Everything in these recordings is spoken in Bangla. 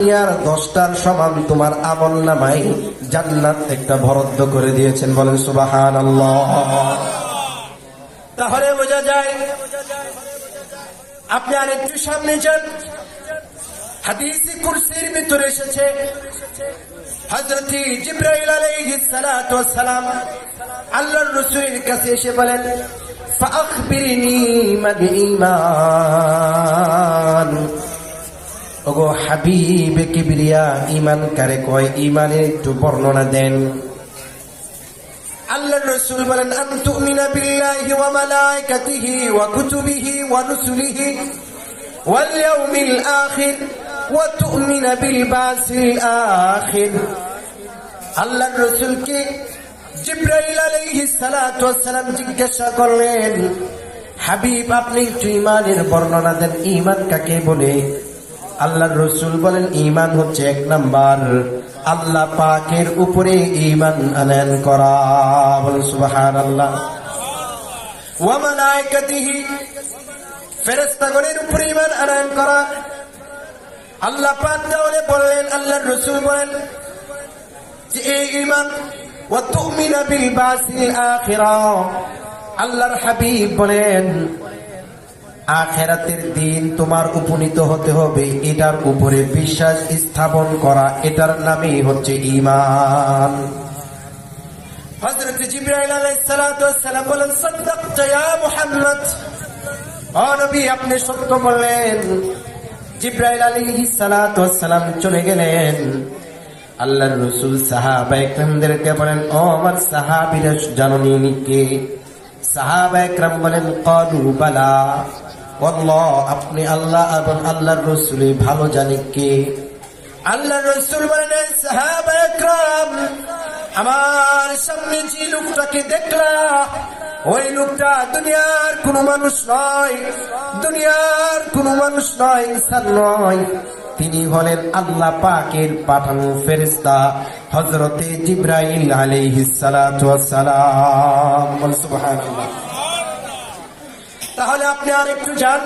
দুনিয়ার 10টার সমান তোমার আমলনামায় জান্নাত একটা বরাদ্দ করে দিয়েছেন। বলেন সুবহানাল্লাহ। তাহলে বোঝা যায়, আপনি আর একটু সামনে যান, হাদিসে কুরসির ভিতরে এসেছে হযরত জিবরাইল আলাইহিস সালাতু ওয়াস সালাম আল্লাহর রাসূলের কাছে এসে বলেন, ফাআখবিরনি মাল ঈমান। ওগো হাবিবে কিবরিয়া, ঈমান কারে কয়? ঈমানের একটু বর্ণনা দেন। আল্লাহর রাসূল বলেন, আন তুমিনা বিল্লাহি ওয়া মালাইকাতিহি ওয়া কুতুবিহি ওয়া রুসুলিহি ওয়াল ইয়াউমিল আখির ওয়া তুমিনা বিল বাসিল আখির। আল্লাহর রাসূলকে জিবরাইল আলাইহিস সালাতু ওয়াস সালাম জিজ্ঞাসা করলেন, হাবিব আপনি একটু ঈমানের বর্ণনা দেন, ঈমান কাকে বলে? আল্লাহর রাসূল বলেন, ঈমান হচ্ছে 1 নাম্বার আল্লাহ পাকের উপরে ঈমান আনয়ন করা। বলেন সুবহানাল্লাহ। ওয়া মালাইকাতিহি, ফেরেশতাগণের উপরে ঈমান আনয়ন করা। আল্লাহ পাক তাহলে বললেন, আল্লাহর রাসূল বলেন যে এই ঈমান। ওয়া তুমিনা বিল বাসিল আখিরাহ, আল্লাহর হাবিব বলেন আখিরাতের দিন তোমার উপনীত হতে হবে, এটার উপরে বিশ্বাস স্থাপন করা, এটার নামই হচ্ছে ঈমান। হযরত জিবরাইল আলাইহিস সালাতু ওয়াস সালাম বলেন, সাদাকতা ইয়া মুহাম্মদ, ও নবী আপনি সত্য বললেন। জিবরাইল আলাইহিস সালাতু ওয়াস সালাম চলে গেলেন। আল্লাহর রাসূল সাহাবায়ে কেরামদেরকে বলেন, ও আমার সাহাবীরা জানেননি কে? সাহাবায়ে কেরাম বলেন, ক্বালু বালা, আল্লাহ আপনি আল্লাহ এবং আল্লাহর রাসূল ভালো জানে কে? আল্লাহর রাসূল বলেন, সাহাবায়ে কেরাম আমার সামনে যে লোকটাকে দেখলা, ওই লোকটা দুনিয়ার কোনো মানুষ নয়, দুনিয়ার কোনো মানুষ নয়, ইনসান নয়, তিনি হলেন আল্লাহ পাকের পাঠানো ফেরেশতা হযরতে জিবরাইল আলাইহিস সালাতু ওয়াস সালাম। সুবহানাল্লাহ। তাহলে আপনি আর একটু যান,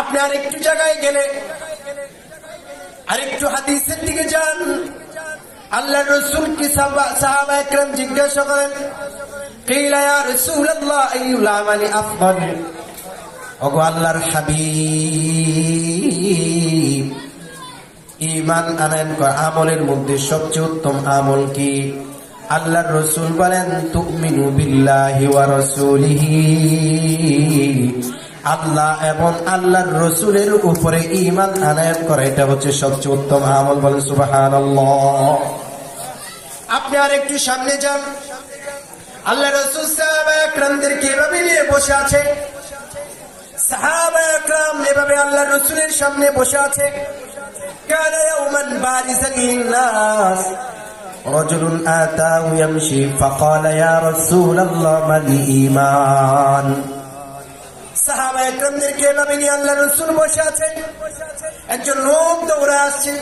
আপনি আর একটু জায়গায় গেলে আর একটু হাদিসের দিকে যান। আল্লাহর রাসূলকে সাহাবায়ে কেরাম জিজ্ঞাসা করেন, কিলা ইয়া রাসূলুল্লাহ আইয়ুল আমালি আফদাল। ওগো আল্লাহর হাবিব, ঈমান আনয়ন করা আমলের মধ্যে সবচেয়ে উত্তম আমল কি? আল্লাহর রাসূল বলেন, তুমিনু বিল্লাহি ওয়া রাসূলিহি, আল্লাহ এবং আল্লাহর রাসূলের উপরে ঈমান আনয়ন করা, এটা হচ্ছে সবচেয়ে উত্তম আমল। বলেন সুবহানাল্লাহ। আপনি আর একটু সামনে যান, আল্লাহর রাসূল সাহাবায়ে কেরামদেরকে এভাবে নিয়ে বসে আছে, সাহাবায়ে কেরাম এভাবে আল্লাহর রাসূলের সামনে বসে আছে। কানা ইয়াওমান বারিসান লিন-নাস রাজুলুন আতাহু ইয়ামশি ফাকালা ইয়া রাসূলুল্লাহ মাল ঈমান। সাহাবায়ে কেরামদেরকে এভাবে নিয়ে আল্লাহর রাসূল বসে আছেন, একজন লোক দৌড়ে আসছে।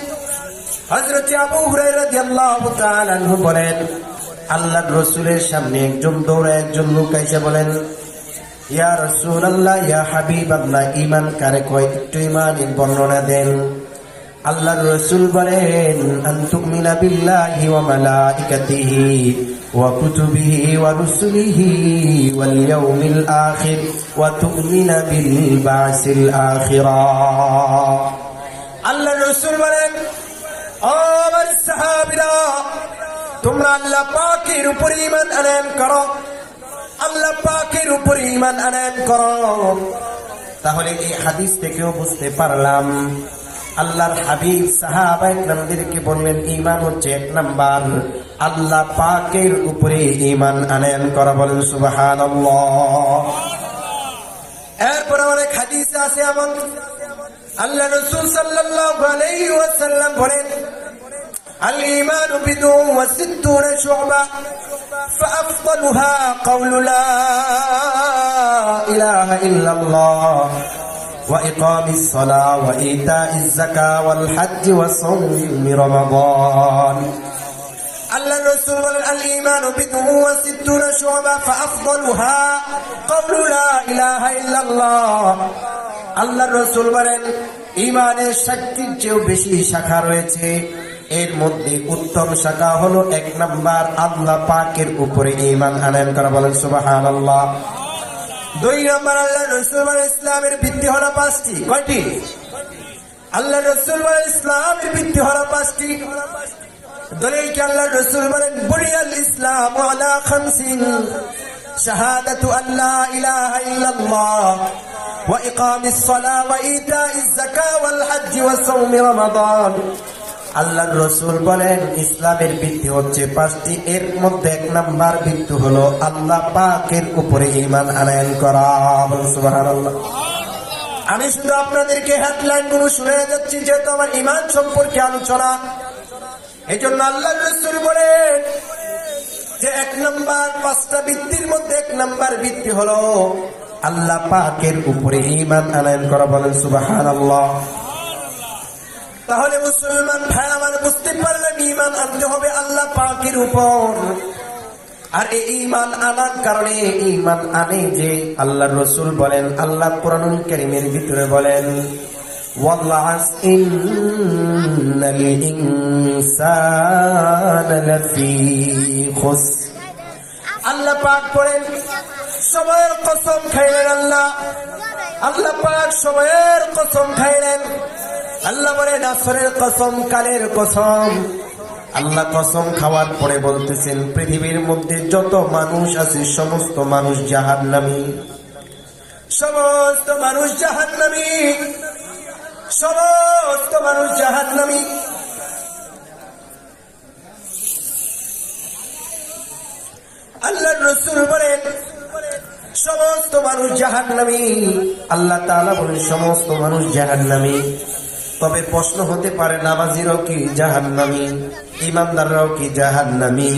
হযরত আবু হুরায়রা রাদিয়াল্লাহু তাআলা আনহু বলেন, আল্লাহর রাসূলের সামনে একজন লোক এসে বলেন, ইয়া রাসূলুল্লাহ, ইয়া হাবিবাল্লাহ, ঈমান কারে কয়? একটু ঈমানের বর্ণনা দেন। আল্লাহর রাসূল বলেন, আন তুমিনা বিল্লাহি ওয়া মালাইকাতিহি ওয়া কুতুবিহি ওয়া রুসুলিহি ওয়াল ইয়াউমিল আখির ওয়া তুমিনা বিল বাসিল আখিরাহ। আল্লাহর রাসূল বলেন, ও আমার সাহাবীরা, তোমরা আল্লাহ পাকের উপর ঈমান আনয়ন করো, আল্লাহ পাকের উপর ঈমান আনয়ন করো। তাহলে এই হাদিস থেকেও বুঝতে পারলাম আল্লাহর হাবিব সাহাবায়ে কেরামদেরকে বললেন, ঈমান হচ্ছে 1 নাম্বার আল্লাহ পাকের উপরে ঈমান আনয়ন করা। বলেন সুবহানাল্লাহ। এরপর অনেক হাদিস আছে এমন, আল্লাহ রাসূল সাল্লাল্লাহু আলাইহি ওয়াসাল্লাম বলেন, আল ঈমানু বিদ'un ওয়া সিত্তুনা শু'বা فأفضلها قول لا إله إلا الله وإقام الصلاة وإيتاء الزكاة والحج وصوم رمضان. الله الرسول الإيمان بضع وستون شعبة فأفضلها قول لا إله إلا الله. الله الرسول বলেন ইমানের 60টির চেয়েও বেশি শাখা রয়েছে। এর মধ্যে উত্তম শাখা হলো 1 নাম্বার আল্লাহ পাকের উপরে ঈমান আনয়ন করা। বলেন সুবহানাল্লাহ। 2 নাম্বার আল্লাহ রাসূল ওয়াল ইসলামের ভিত্তি হলো 5টি। কয়টি? আল্লাহ রাসূল ওয়াল ইসলামের ভিত্তি হলো 5টি। দলিল কি আল্লাহ রাসূল বলেন বুনিয়াল ইসলাম আলা 5 শাহাদাতু আল্লা ইলাহা ইল্লাল্লাহ ওয়া ইকামিস সালাহ ওয়া ইতাইজ যাকাত ওয়াল হজ্জ ওয়া সাওম রমাদান। আল্লাহর রাসূল বলেন ইসলামের ভিত্তি হচ্ছে 5টি। এর মধ্যে 1 নাম্বার ভিত্তি হলো আল্লাহ পাকের উপরে ঈমান আনয়ন করা। সুবহানাল্লাহ। আমি শুধু আপনাদেরকে হেডলাইন গুলো শুনিয়ে যাচ্ছি, যেহেতু আমার ঈমান সম্পর্কে আলোচনা। এই জন্য আল্লাহর রাসূল বলেন যে 1 নাম্বার 5টা ভিত্তির মধ্যে 1 নাম্বার ভিত্তি হলো আল্লাহ পাকের উপরে ঈমান আনয়ন করা। বলেন সুবহানাল্লাহ। তাহলে মুসলমান ভাই আমার বুঝতে পারলেন ঈমান আনতে হবে আল্লাহ পাকের উপর। আর এই ঈমান আনার কারণে ঈমান আনে যে আল্লাহর রাসূল বলেন, আল্লাহ কোরআনুল কারীমের ভিতরে বলেন ওয়াল্লাহ ইন্নাল ইনসানা লাফি খুসর। আল্লাহ পাক বলেন সময়ের কসম খাইলেন আল্লাহ পাক সময়ের কসম খাইলেন। আল্লাহ বলেন আসরের কসম, কালের কসম। আল্লাহ কসম খাওয়ার পরে বলতেছেন পৃথিবীর মধ্যে যত মানুষ আছে সমস্ত মানুষ জাহান্নামী, সমস্ত মানুষ জাহান্নামী, সমস্ত মানুষ জাহান্নামী। আল্লাহর রাসূল বলেন সমস্ত মানুষ জাহান্নামী। আল্লাহ তাআলা বলেন সমস্ত মানুষ জাহান্নামী। তবে প্রশ্ন হতে পারে নামাজিরাও কি জাহান্নামী, ঈমানদাররাও কি জাহান্নামী?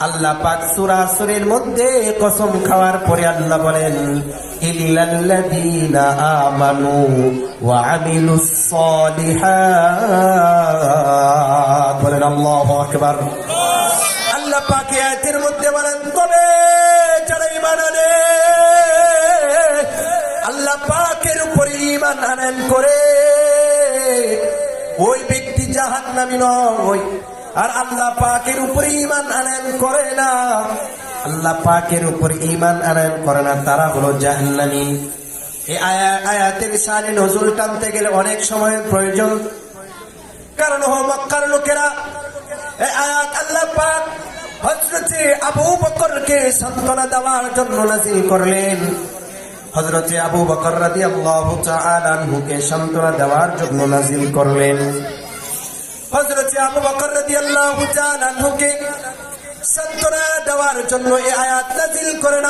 আল্লাহ পাক সূরা আসরের মধ্যে কসম খাওয়ার পরে আল্লাহ বলেন ইল্লাল্লাযীনা আমানু ওয়া আমিলুস সালিহাত। বলেন আল্লাহু আকবার। আল্লাহ পাক আয়াতের মধ্যে বলেন তবে যারা ঈমান আনে, আল্লাহ পাকের উপরে ঈমান আনয়ন করে, ওই ব্যক্তি জাহান্নামী নয়। আর আল্লাহ পাকের উপরে ঈমান আনয়ন করে না, আল্লাহ পাকের উপরে ঈমান আনয়ন করে না, তারা হলো জাহান্নামী। এই আয়াতের শানে নজুল টানতে গেলে অনেক সময়ের প্রয়োজন। কারণ মক্কার লোকেরা এই আয়াত আল্লাহ পাক হযরতে আবু বকরকে সান্ত্বনা দেওয়ার জন্য নাযিল করলেন। হযরতে আবু বকর রাদিয়াল্লাহু তাআলা আনহুকে সান্ত্বনা দেওয়ার জন্য নাযিল করলেন। হযরতে আবু বকর রাদিয়াল্লাহু তাআলা আনহুকে সান্ত্বনা দেওয়ার জন্য এই আয়াত নাযিল করেন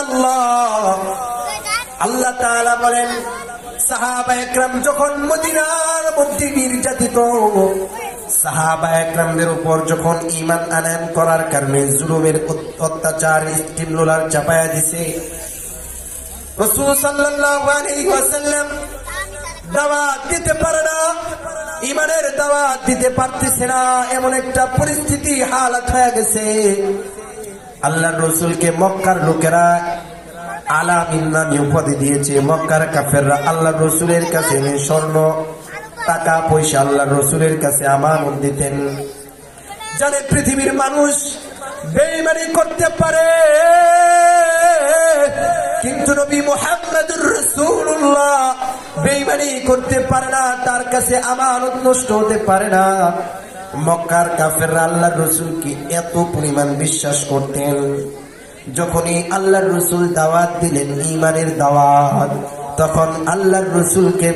আল্লাহ তাআলা বলেন সাহাবায়ে কেরাম যখন মদিনার মধ্যে নির্যাতিত, সাহাবায়ে কেরামদের উপর যখন ঈমান আনয়ন করার কারণে জুলুমের অত্যাচার স্টিমরোলার চাপায়া দিছে, রাসূল সাল্লাল্লাহু আলাইহি ওয়াসাল্লাম দাওয়াত দিতে পারে না, ঈমানের দাওয়াত দিতে পারতেছে না, এমন একটা পরিস্থিতি হালাত হয়ে গেছে। আল্লাহর রাসূলকে মক্কার লোকেরা আলামিন নামে উপাধি দিয়েছে। মক্কার কাফেররা আল্লাহর রাসূলের কাছে স্বর্ণ টাকা পয়সা আল্লাহর রাসূলের কাছে আমানত দিতেন। জানে পৃথিবীর মানুষ বেঈমানি করতে পারে, কিন্তু নবী মুহাম্মদুর রাসূলুল্লাহ বেঈমানি করতে পারে না, তার কাছে আমানত নষ্ট হতে পারে না। মক্কার কাফেররা আল্লাহর রাসূলকে এত পরিমাণ বিশ্বাস করতেন, যখনই আল্লাহর রাসূল দাওয়াত দিলেন ঈমানের দাওয়াত, তখন আল্লাহর রাসূলকে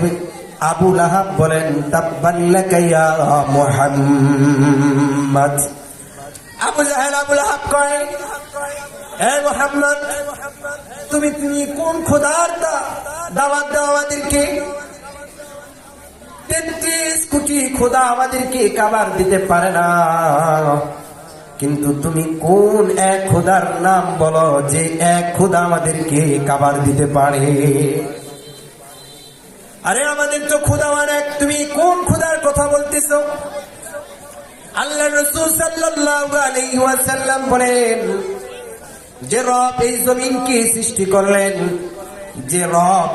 আবু লাহাব বলেন তাব্বাল্লাকা ইয়া মুহাম্মদ। আবু জাহেল আবু লাহাব কয় হে মুহাম্মদ, তুমি কোন খোদার দাওয়াত দাও আমাদেরকে? 33 কোটি খোদা আমাদেরকে খাবার দিতে পারে না, কিন্তু তুমি কোন এক খোদার নাম বলো যে এক খোদা আমাদেরকে খাবার দিতে পারে? আরে আমাদের তো খোদা অনেক, তুমি কোন খোদার কথা বলতেছো? আল্লাহ রাসূল সাল্লাল্লাহু আলাইহি ওয়াসাল্লাম বলেন যে রব এই জমিনকে সৃষ্টি করলেন, যে রব